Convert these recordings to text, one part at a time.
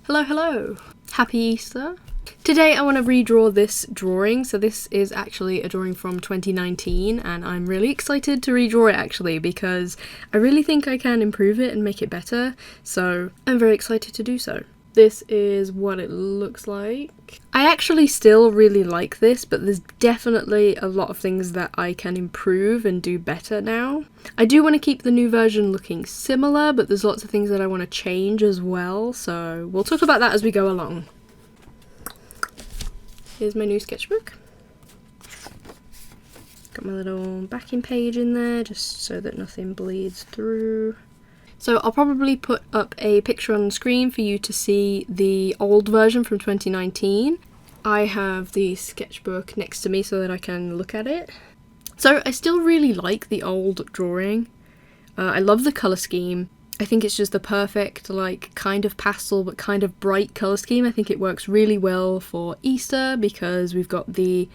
Hello, hello! Happy Easter! Today I want to redraw this drawing. So this is actually a drawing from 2019 and I'm really excited to redraw it actually because I really think I can improve it and make it better, so I'm very excited to do so. This is what it looks like. I actually still really like this, but there's definitely a lot of things that I can improve and do better now. I do want to keep the new version looking similar, but there's lots of things that I want to change as well, so we'll talk about that as we go along. Here's my new sketchbook. Got my little backing page in there, just so that nothing bleeds through. So I'll probably put up a picture on the screen for you to see the old version from 2019. I have the sketchbook next to me so that I can look at it. So I still really like the old drawing. I love the colour scheme. I think it's just the perfect, like, kind of pastel but kind of bright colour scheme. I think it works really well for Easter because we've got the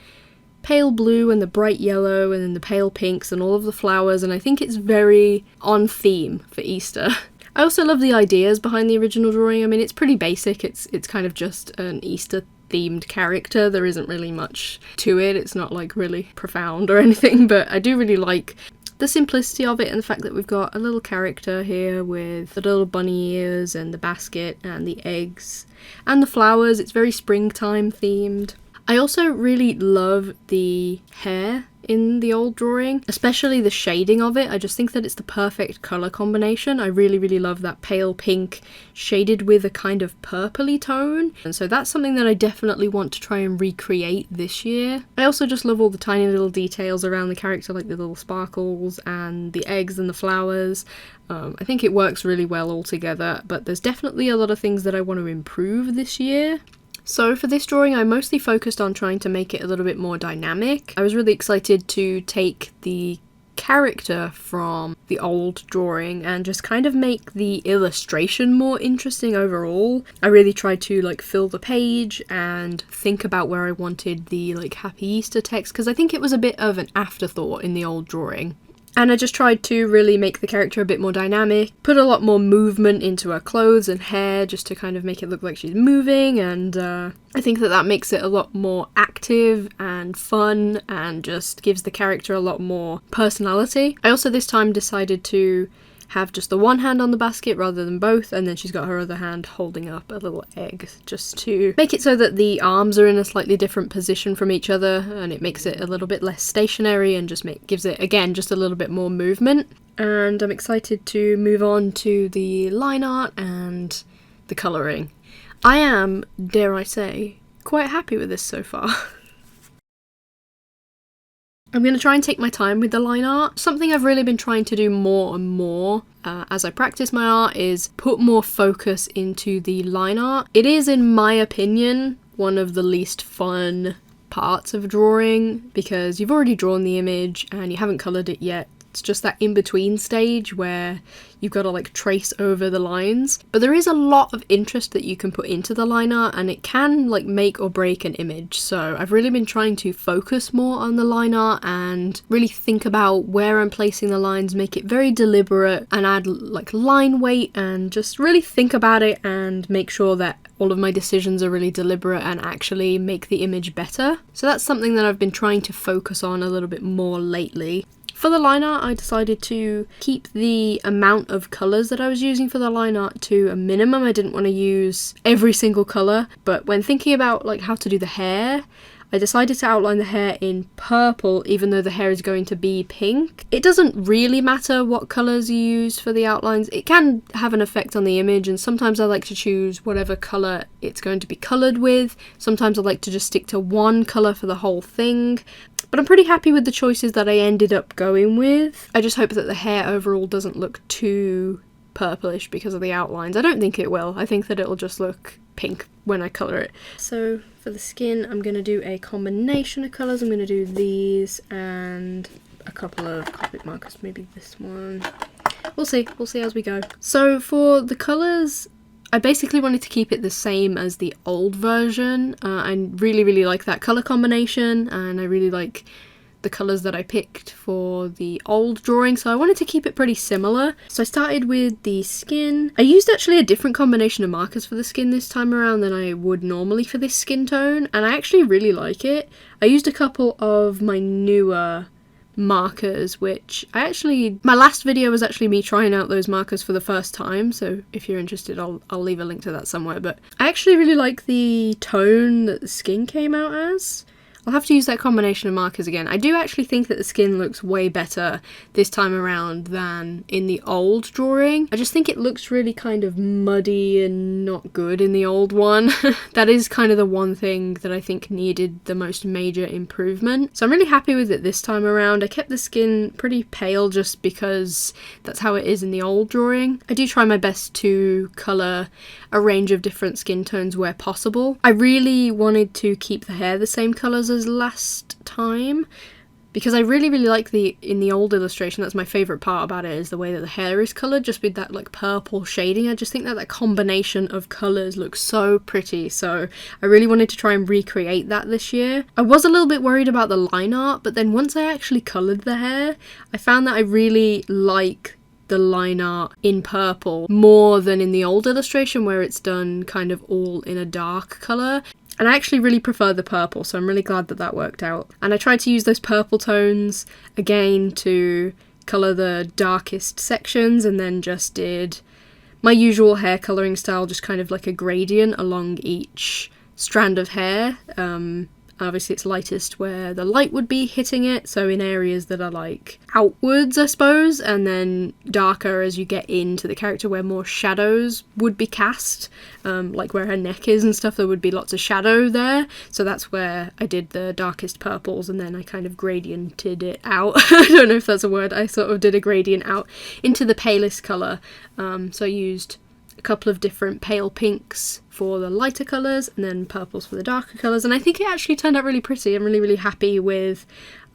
pale blue and the bright yellow and then the pale pinks and all of the flowers, and I think it's very on theme for Easter. I also love the ideas behind the original drawing. I mean, it's pretty basic. It's kind of just an Easter themed character. There isn't really much to it. It's not like really profound or anything, but I do really like the simplicity of it and the fact that we've got a little character here with the little bunny ears and the basket and the eggs and the flowers. It's very springtime themed. I also really love the hair in the old drawing, especially the shading of it. I just think that it's the perfect colour combination. I really love that pale pink shaded with a kind of purpley tone, and so that's something that I definitely want to try and recreate this year. I also just love all the tiny little details around the character, like the little sparkles and the eggs and the flowers. I think it works really well all together, but there's definitely a lot of things that I want to improve this year. So for this drawing I mostly focused on trying to make it a little bit more dynamic. I was really excited to take the character from the old drawing and just kind of make the illustration more interesting overall. I really tried to like fill the page and think about where I wanted the like Happy Easter text, because I think it was a bit of an afterthought in the old drawing. And I just tried to really make the character a bit more dynamic, put a lot more movement into her clothes and hair just to kind of make it look like she's moving, and I think that that makes it a lot more active and fun and just gives the character a lot more personality. I also this time decided to have just the one hand on the basket rather than both, and then she's got her other hand holding up a little egg, just to make it so that the arms are in a slightly different position from each other, and it makes it a little bit less stationary and just gives it, again, just a little bit more movement. And I'm excited to move on to the line art and the colouring. I am, dare I say, quite happy with this so far. I'm going to try and take my time with the line art. Something I've really been trying to do more and more as I practice my art is put more focus into the line art. It is, in my opinion, one of the least fun parts of drawing because you've already drawn the image and you haven't coloured it yet. It's just that in-between stage where you've got to like trace over the lines. But there is a lot of interest that you can put into the line art and it can like make or break an image. So I've really been trying to focus more on the line art and really think about where I'm placing the lines, make it very deliberate and add like line weight and just really think about it and make sure that all of my decisions are really deliberate and actually make the image better. So that's something that I've been trying to focus on a little bit more lately. For the line art, I decided to keep the amount of colours that I was using for the line art to a minimum. I didn't want to use every single colour, but when thinking about like how to do the hair, I decided to outline the hair in purple even though the hair is going to be pink. It doesn't really matter what colours you use for the outlines. It can have an effect on the image, and sometimes I like to choose whatever colour it's going to be coloured with. Sometimes I like to just stick to one colour for the whole thing. But I'm pretty happy with the choices that I ended up going with. I just hope that the hair overall doesn't look too purplish because of the outlines. I don't think it will. I think that it'll just look pink when I colour it. So for the skin, I'm going to do a combination of colours. I'm going to do these and a couple of Copic markers, maybe this one. We'll see as we go. So for the colours, I basically wanted to keep it the same as the old version. I really like that colour combination, and I really like the colours that I picked for the old drawing, so I wanted to keep it pretty similar. So I started with the skin. I used actually a different combination of markers for the skin this time around than I would normally for this skin tone, and I actually really like it. I used a couple of my newer markers, which my last video was actually me trying out those markers for the first time, so if you're interested I'll leave a link to that somewhere. But I actually really like the tone that the skin came out as. I'll have to use that combination of markers again. I do actually think that the skin looks way better this time around than in the old drawing. I just think it looks really kind of muddy and not good in the old one. That is kind of the one thing that I think needed the most major improvement. So I'm really happy with it this time around. I kept the skin pretty pale just because that's how it is in the old drawing. I do try my best to colour a range of different skin tones where possible. I really wanted to keep the hair the same colours as last time because I really like in the old illustration, that's my favourite part about it, is the way that the hair is coloured, just with that like purple shading. I just think that combination of colours looks so pretty, so I really wanted to try and recreate that this year. I was a little bit worried about the line art, but then once I actually coloured the hair, I found that I really like the line art in purple more than in the old illustration where it's done kind of all in a dark colour. And I actually really prefer the purple, so I'm really glad that that worked out. And I tried to use those purple tones again to colour the darkest sections, and then just did my usual hair colouring style, just kind of like a gradient along each strand of hair. Obviously it's lightest where the light would be hitting it, so in areas that are like outwards I suppose, and then darker as you get into the character where more shadows would be cast, like where her neck is and stuff, there would be lots of shadow there, so that's where I did the darkest purples, and then I kind of gradiented it out. I don't know if that's a word, I sort of did a gradient out into the palest colour, so I used a couple of different pale pinks for the lighter colours and then purples for the darker colours, and I think it actually turned out really pretty. I'm really happy with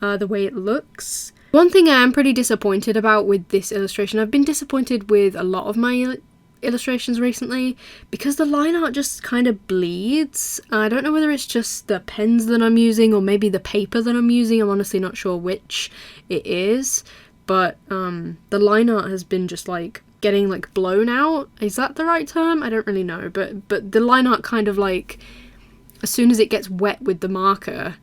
the way it looks. One thing I am pretty disappointed about with this illustration, I've been disappointed with a lot of my illustrations recently because the line art just kind of bleeds. I don't know whether it's just the pens that I'm using or maybe the paper that I'm using, I'm honestly not sure which it is, but the line art has been just like getting like blown out. Is that the right term? I don't really know, but the line art kind of like, as soon as it gets wet with the marker,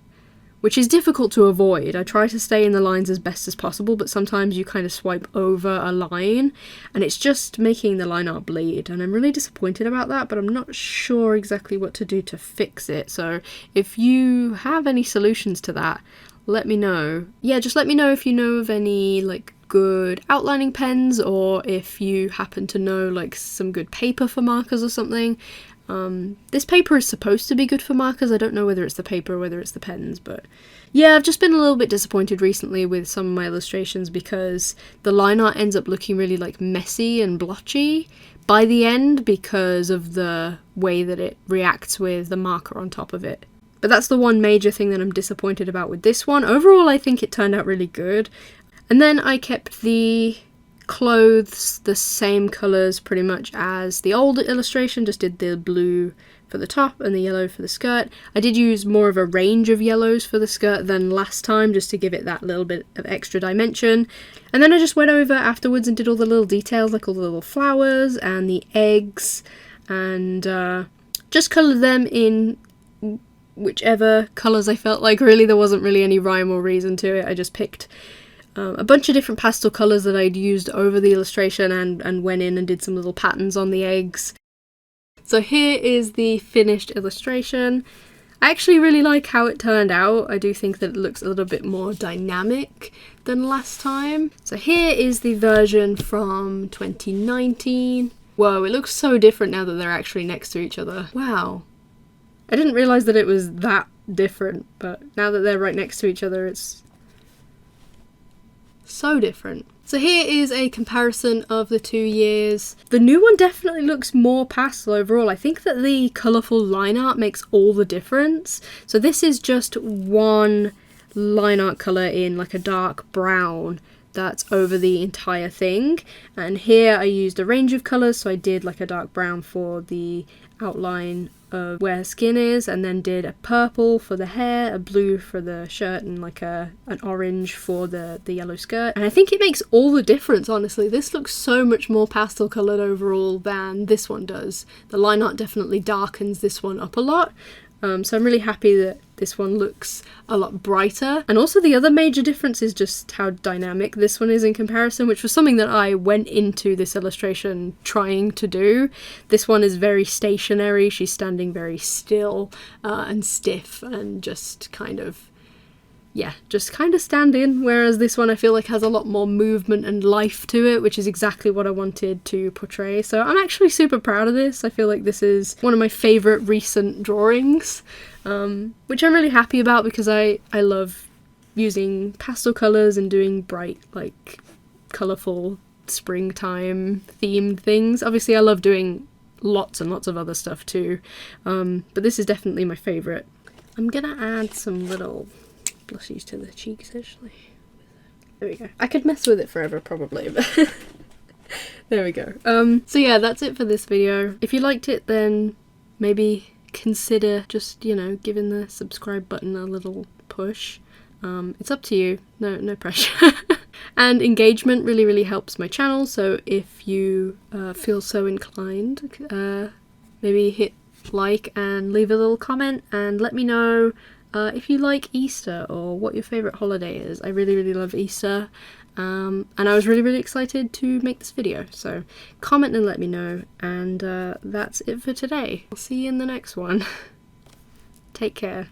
which is difficult to avoid, I try to stay in the lines as best as possible, but sometimes you kind of swipe over a line and it's just making the line art bleed, and I'm really disappointed about that, but I'm not sure exactly what to do to fix it. So if you have any solutions to that, let me know. Yeah, just let me know if you know of any like good outlining pens, or if you happen to know like some good paper for markers or something. This paper is supposed to be good for markers. I don't know whether it's the paper or whether it's the pens, but yeah, I've just been a little bit disappointed recently with some of my illustrations because the line art ends up looking really like messy and blotchy by the end because of the way that it reacts with the marker on top of it. But that's the one major thing that I'm disappointed about with this one. Overall, I think it turned out really good. And then I kept the clothes the same colours pretty much as the old illustration, just did the blue for the top and the yellow for the skirt. I did use more of a range of yellows for the skirt than last time, just to give it that little bit of extra dimension. And then I just went over afterwards and did all the little details, like all the little flowers and the eggs, and just coloured them in whichever colours I felt like. Really, there wasn't really any rhyme or reason to it. I just picked a bunch of different pastel colours that I'd used over the illustration and went in and did some little patterns on the eggs. So here is the finished illustration. I actually really like how it turned out. I do think that it looks a little bit more dynamic than last time. So here is the version from 2019. Whoa, it looks so different now that they're actually next to each other. Wow. I didn't realise that it was that different, but now that they're right next to each other, it's so different. So here is a comparison of the 2 years. The new one definitely looks more pastel overall. I think that the colourful line art makes all the difference. So this is just one line art colour in like a dark brown that's over the entire thing. And here I used a range of colours, so I did like a dark brown for the outline of where her skin is, and then did a purple for the hair, a blue for the shirt, and like an orange for the yellow skirt. And I think it makes all the difference, honestly. This looks so much more pastel coloured overall than this one does. The line art definitely darkens this one up a lot. So I'm really happy that this one looks a lot brighter. And also the other major difference is just how dynamic this one is in comparison, which was something that I went into this illustration trying to do. This one is very stationary. She's standing very still and stiff and just kind of, yeah, just kind of standing, whereas this one I feel like has a lot more movement and life to it, which is exactly what I wanted to portray. So I'm actually super proud of this. I feel like this is one of my favourite recent drawings, which I'm really happy about because I love using pastel colours and doing bright, like, colourful springtime themed things. Obviously I love doing lots and lots of other stuff too, but this is definitely my favourite. I'm gonna add some little blushies to the cheeks actually. There we go. I could mess with it forever probably, but there we go. So yeah, that's it for this video. If you liked it, then maybe consider just, you know, giving the subscribe button a little push. It's up to you, no pressure. And engagement really helps my channel, so if you feel so inclined, maybe hit like and leave a little comment and let me know if you like Easter or what your favourite holiday is. I really love Easter, and I was really excited to make this video, so comment and let me know, and that's it for today. I'll see you in the next one. Take care.